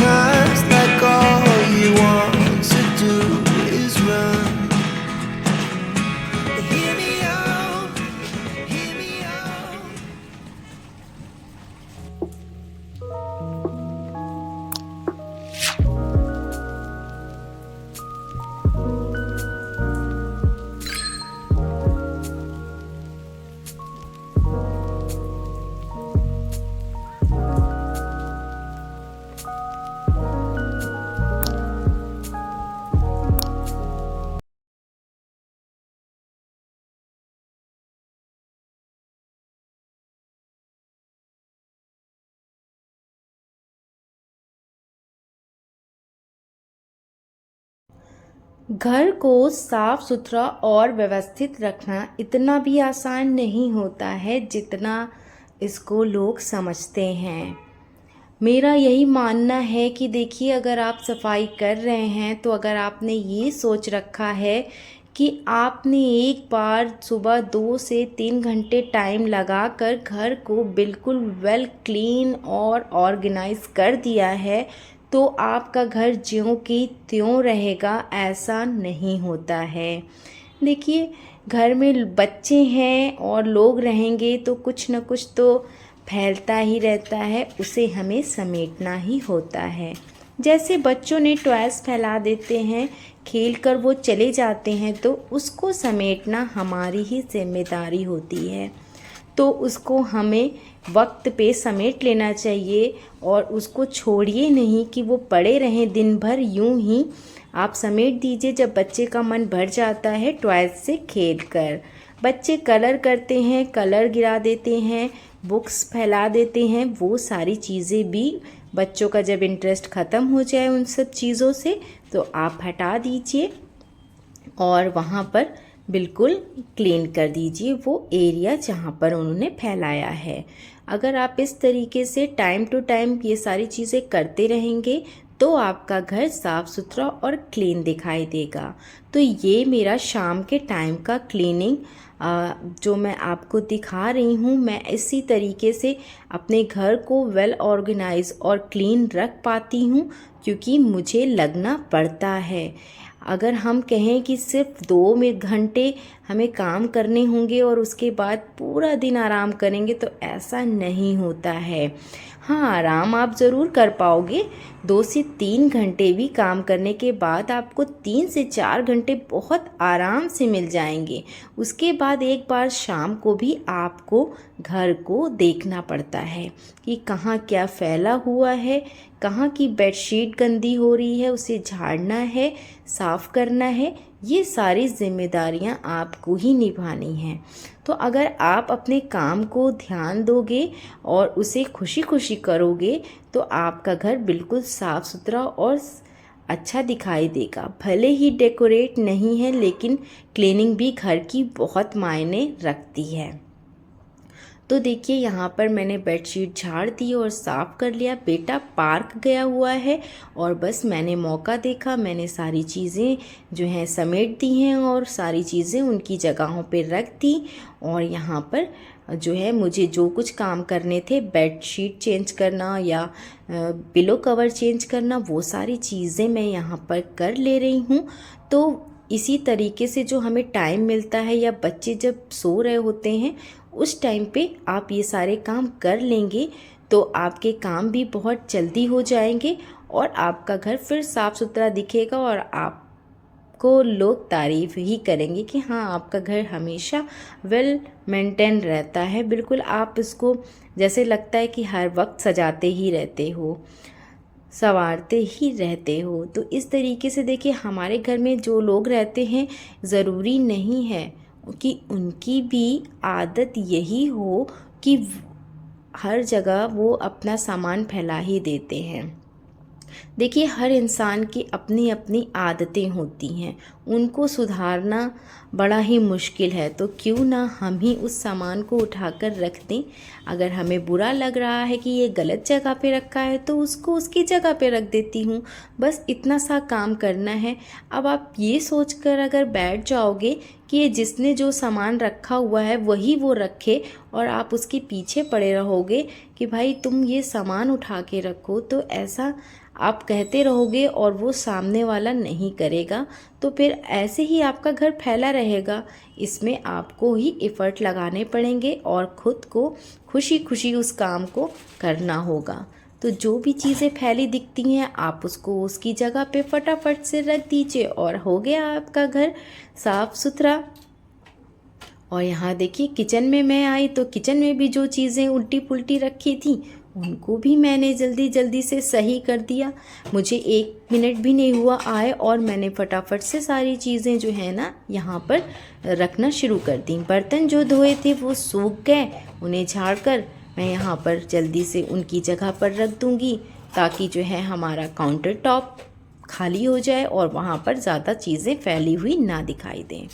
Sometimes like all you want to do is run. Hear me out, hear me out. घर को साफ सुथरा और व्यवस्थित रखना इतना भी आसान नहीं होता है जितना इसको लोग समझते हैं। मेरा यही मानना है कि देखिए, अगर आप सफाई कर रहे हैं तो अगर आपने ये सोच रखा है कि आपने एक बार सुबह 2 से 3 घंटे टाइम लगाकर घर को बिल्कुल वेल क्लीन और ऑर्गेनाइज कर दिया है तो आपका घर ज्यों की त्यों रहेगा, ऐसा नहीं होता है। देखिए, घर में बच्चे हैं और लोग रहेंगे तो कुछ न कुछ तो फैलता ही रहता है, उसे हमें समेटना ही होता है। जैसे बच्चों ने टॉयज़ फैला देते हैं, खेल कर वो चले जाते हैं, तो उसको समेटना हमारी ही जिम्मेदारी होती है। तो उसको हमें वक्त पे समेट लेना चाहिए और उसको छोड़िए नहीं कि वो पड़े रहें दिन भर यूं ही। आप समेट दीजिए जब बच्चे का मन भर जाता है टॉयज़ से खेल कर। बच्चे कलर करते हैं, कलर गिरा देते हैं, बुक्स फैला देते हैं, वो सारी चीज़ें भी बच्चों का जब इंटरेस्ट ख़त्म हो जाए उन सब चीज़ों से तो आप हटा दीजिए और वहाँ पर बिल्कुल क्लीन कर दीजिए वो एरिया जहाँ पर उन्होंने फैलाया है। अगर आप इस तरीके से टाइम टू टाइम ये सारी चीज़ें करते रहेंगे तो आपका घर साफ़ सुथरा और क्लीन दिखाई देगा। तो ये मेरा शाम के टाइम का क्लीनिंग जो मैं आपको दिखा रही हूँ, मैं इसी तरीके से अपने घर को वेल ऑर्गेनाइज और क्लीन रख पाती हूँ क्योंकि मुझे लगना पड़ता है। अगर हम कहें कि सिर्फ 2 घंटे हमें काम करने होंगे और उसके बाद पूरा दिन आराम करेंगे तो ऐसा नहीं होता है। हाँ, आराम आप ज़रूर कर पाओगे। 2 से 3 घंटे भी काम करने के बाद आपको 3 से 4 घंटे बहुत आराम से मिल जाएंगे। उसके बाद एक बार शाम को भी आपको घर को देखना पड़ता है कि कहाँ क्या फैला हुआ है, कहाँ की बेडशीट गंदी हो रही है, उसे झाड़ना है, साफ़ करना है। ये सारी जिम्मेदारियां आपको ही निभानी हैं। तो अगर आप अपने काम को ध्यान दोगे और उसे खुशी खुशी करोगे तो आपका घर बिल्कुल साफ़ सुथरा और अच्छा दिखाई देगा। भले ही डेकोरेट नहीं है लेकिन क्लीनिंग भी घर की बहुत मायने रखती है। तो देखिए, यहाँ पर मैंने बेडशीट झाड़ दी और साफ़ कर लिया। बेटा पार्क गया हुआ है और बस मैंने मौका देखा, मैंने सारी चीज़ें जो हैं समेट दी हैं और सारी चीज़ें उनकी जगहों पे रख दी। और यहाँ पर जो है मुझे जो कुछ काम करने थे, बेडशीट चेंज करना या पिलो कवर चेंज करना, वो सारी चीज़ें मैं यहाँ पर कर ले रही हूँ। तो इसी तरीके से जो हमें टाइम मिलता है या बच्चे जब सो रहे होते हैं उस टाइम पे आप ये सारे काम कर लेंगे तो आपके काम भी बहुत जल्दी हो जाएंगे और आपका घर फिर साफ़ सुथरा दिखेगा और आपको लोग तारीफ़ ही करेंगे कि हाँ, आपका घर हमेशा वेल मेंटेन रहता है। बिल्कुल आप इसको जैसे लगता है कि हर वक्त सजाते ही रहते हो, संवारते ही रहते हो। तो इस तरीके से देखिए, हमारे घर में जो लोग रहते हैं ज़रूरी नहीं है कि उनकी भी आदत यही हो कि हर जगह वो अपना सामान फैला ही देते हैं। देखिए, हर इंसान की अपनी अपनी आदतें होती हैं, उनको सुधारना बड़ा ही मुश्किल है। तो क्यों ना हम ही उस सामान को उठाकर रख दें। अगर हमें बुरा लग रहा है कि ये गलत जगह पे रखा है तो उसको उसकी जगह पे रख देती हूँ। बस इतना सा काम करना है। अब आप ये सोचकर अगर बैठ जाओगे कि ये जिसने जो सामान रखा हुआ है वही वो रखे और आप उसके पीछे पड़े रहोगे कि भाई तुम ये सामान उठा के रखो, तो ऐसा आप कहते रहोगे और वो सामने वाला नहीं करेगा, तो फिर ऐसे ही आपका घर फैला रहेगा। इसमें आपको ही एफ़र्ट लगाने पड़ेंगे और ख़ुद को खुशी खुशी उस काम को करना होगा। तो जो भी चीज़ें फैली दिखती हैं आप उसको उसकी जगह पे फटाफट से रख दीजिए और हो गया आपका घर साफ़ सुथरा। और यहाँ देखिए किचन में मैं आई तो किचन में भी जो चीज़ें उल्टी पुल्टी रखी थी उनको भी मैंने जल्दी जल्दी से सही कर दिया। मुझे 1 मिनट भी नहीं हुआ आए और मैंने फटाफट से सारी चीज़ें जो है ना यहाँ पर रखना शुरू कर दी। बर्तन जो धोए थे वो सूख गए, उन्हें झाड़ कर मैं यहाँ पर जल्दी से उनकी जगह पर रख दूँगी ताकि जो है हमारा काउंटर टॉप खाली हो जाए और वहाँ पर ज़्यादा चीज़ें फैली हुई ना दिखाई दें।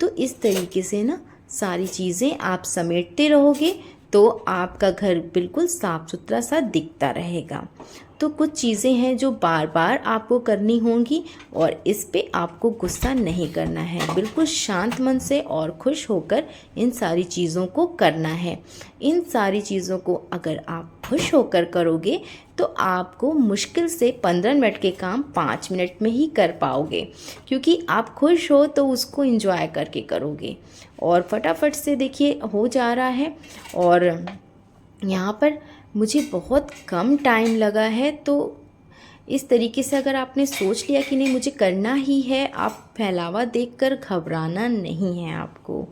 तो इस तरीके से ना सारी चीज़ें आप समेटते रहोगे तो आपका घर बिल्कुल साफ़ सुथरा सा दिखता रहेगा। तो कुछ चीज़ें हैं जो बार बार आपको करनी होंगी और इस पे आपको गुस्सा नहीं करना है। बिल्कुल शांत मन से और खुश होकर इन सारी चीज़ों को करना है। इन सारी चीज़ों को अगर आप खुश होकर करोगे तो आपको मुश्किल से 15 मिनट के काम 5 मिनट में ही कर पाओगे, क्योंकि आप खुश हो तो उसको एंजॉय करके करोगे। और फटाफट से देखिए हो जा रहा है और यहाँ पर मुझे बहुत कम टाइम लगा है। तो इस तरीके से अगर आपने सोच लिया कि नहीं मुझे करना ही है, आप फैलावा देखकर घबराना नहीं है आपको।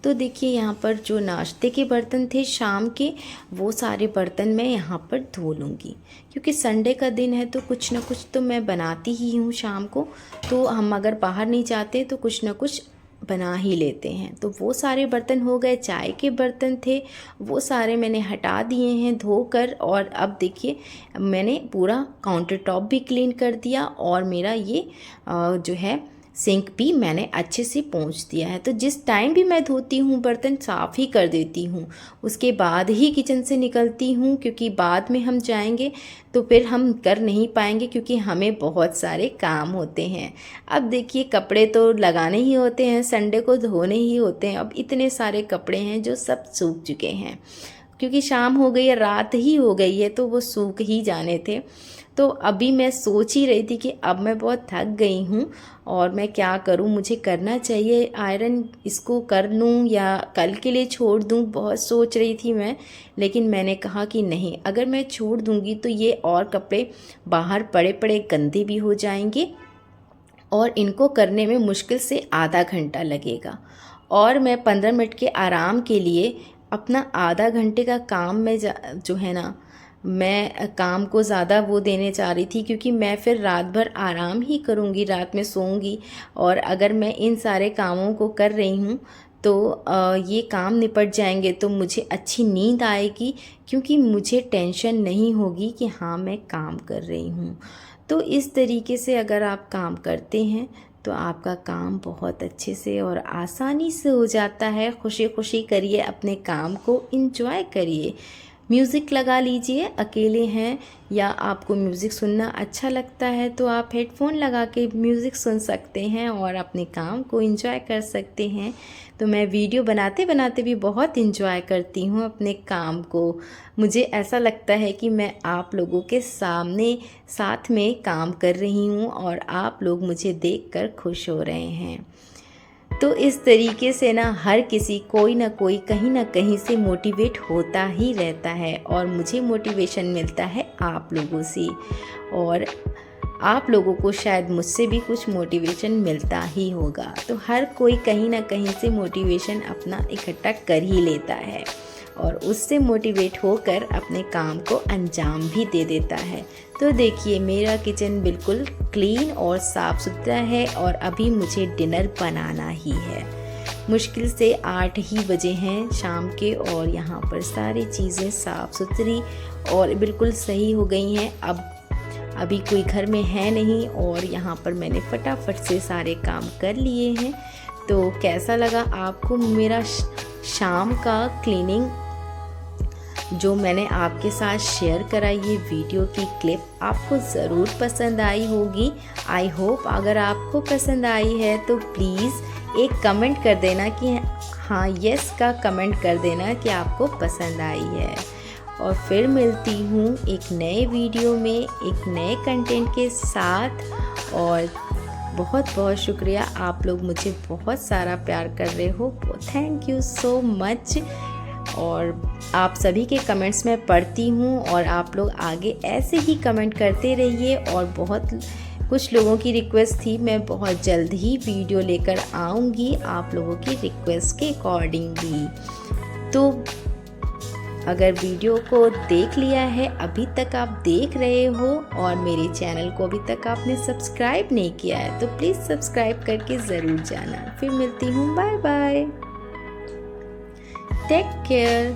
तो देखिए यहाँ पर जो नाश्ते के बर्तन थे शाम के, वो सारे बर्तन मैं यहाँ पर धो लूँगी, क्योंकि संडे का दिन है तो कुछ ना कुछ तो मैं बनाती ही हूँ शाम को। तो हम अगर बाहर नहीं जाते तो कुछ ना कुछ बना ही लेते हैं। तो वो सारे बर्तन हो गए। चाय के बर्तन थे वो सारे मैंने हटा दिए हैं धोकर। और अब देखिए मैंने पूरा काउंटर टॉप भी क्लीन कर दिया और मेरा ये जो है सिंक भी मैंने अच्छे से पोंछ दिया है। तो जिस टाइम भी मैं धोती हूँ बर्तन साफ़ ही कर देती हूँ, उसके बाद ही किचन से निकलती हूँ, क्योंकि बाद में हम जाएंगे तो फिर हम कर नहीं पाएंगे, क्योंकि हमें बहुत सारे काम होते हैं। अब देखिए कपड़े तो लगाने ही होते हैं, संडे को धोने ही होते हैं। अब इतने सारे कपड़े हैं जो सब सूख चुके हैं, क्योंकि शाम हो गई है, रात ही हो गई है, तो वो सूख ही जाने थे। तो अभी मैं सोच ही रही थी कि अब मैं बहुत थक गई हूँ और मैं क्या करूँ, मुझे करना चाहिए आयरन, इसको कर लूँ या कल के लिए छोड़ दूँ, बहुत सोच रही थी मैं। लेकिन मैंने कहा कि नहीं, अगर मैं छोड़ दूँगी तो ये और कपड़े बाहर पड़े पड़े गंदे भी हो जाएंगे और इनको करने में मुश्किल से आधा घंटा लगेगा। और मैं 15 मिनट के आराम के लिए अपना आधा घंटे का काम में जो है ना, मैं काम को ज़्यादा वो देने चाह रही थी, क्योंकि मैं फिर रात भर आराम ही करूँगी, रात में सोऊंगी। और अगर मैं इन सारे कामों को कर रही हूँ तो ये काम निपट जाएंगे तो मुझे अच्छी नींद आएगी, क्योंकि मुझे टेंशन नहीं होगी कि हाँ मैं काम कर रही हूँ। तो इस तरीके से अगर आप काम करते हैं तो आपका काम बहुत अच्छे से और आसानी से हो जाता है। खुशी खुशी करिए, अपने काम को एंजॉय करिए। म्यूज़िक लगा लीजिए, अकेले हैं या आपको म्यूज़िक सुनना अच्छा लगता है तो आप हेडफोन लगा के म्यूज़िक सुन सकते हैं और अपने काम को एंजॉय कर सकते हैं। तो मैं वीडियो बनाते बनाते भी बहुत एंजॉय करती हूँ अपने काम को। मुझे ऐसा लगता है कि मैं आप लोगों के सामने साथ में काम कर रही हूँ और आप लोग मुझे देखकर खुश हो रहे हैं। तो इस तरीके से ना हर किसी कोई ना कोई कहीं ना कहीं से मोटिवेट होता ही रहता है और मुझे मोटिवेशन मिलता है आप लोगों से, और आप लोगों को शायद मुझसे भी कुछ मोटिवेशन मिलता ही होगा। तो हर कोई कहीं ना कहीं से मोटिवेशन अपना इकट्ठा कर ही लेता है और उससे मोटिवेट होकर अपने काम को अंजाम भी दे देता है। तो देखिए मेरा किचन बिल्कुल क्लीन और साफ़ सुथरा है और अभी मुझे डिनर बनाना ही है। मुश्किल से 8 ही बजे हैं शाम के और यहाँ पर सारी चीज़ें साफ़ सुथरी और बिल्कुल सही हो गई हैं। अब अभी कोई घर में है नहीं और यहाँ पर मैंने फटाफट से सारे काम कर लिए हैं। तो कैसा लगा आपको मेरा शाम का क्लीनिंग जो मैंने आपके साथ शेयर करा, ये वीडियो की क्लिप आपको ज़रूर पसंद आई होगी। आई होप अगर आपको पसंद आई है तो प्लीज़ एक कमेंट कर देना कि हाँ यस का कमेंट कर देना कि आपको पसंद आई है। और फिर मिलती हूँ एक नए वीडियो में एक नए कंटेंट के साथ। और बहुत बहुत शुक्रिया, आप लोग मुझे बहुत सारा प्यार कर रहे हो, थैंक यू सो मच। और आप सभी के कमेंट्स मैं पढ़ती हूँ और आप लोग आगे ऐसे ही कमेंट करते रहिए। और बहुत कुछ लोगों की रिक्वेस्ट थी, मैं बहुत जल्द ही वीडियो लेकर आऊँगी आप लोगों की रिक्वेस्ट के अकॉर्डिंगली। तो अगर वीडियो को देख लिया है, अभी तक आप देख रहे हो और मेरे चैनल को अभी तक आपने सब्सक्राइब नहीं किया है तो प्लीज़ सब्सक्राइब करके ज़रूर जाना। फिर मिलती हूँ, बाय बाय, टेक केयर।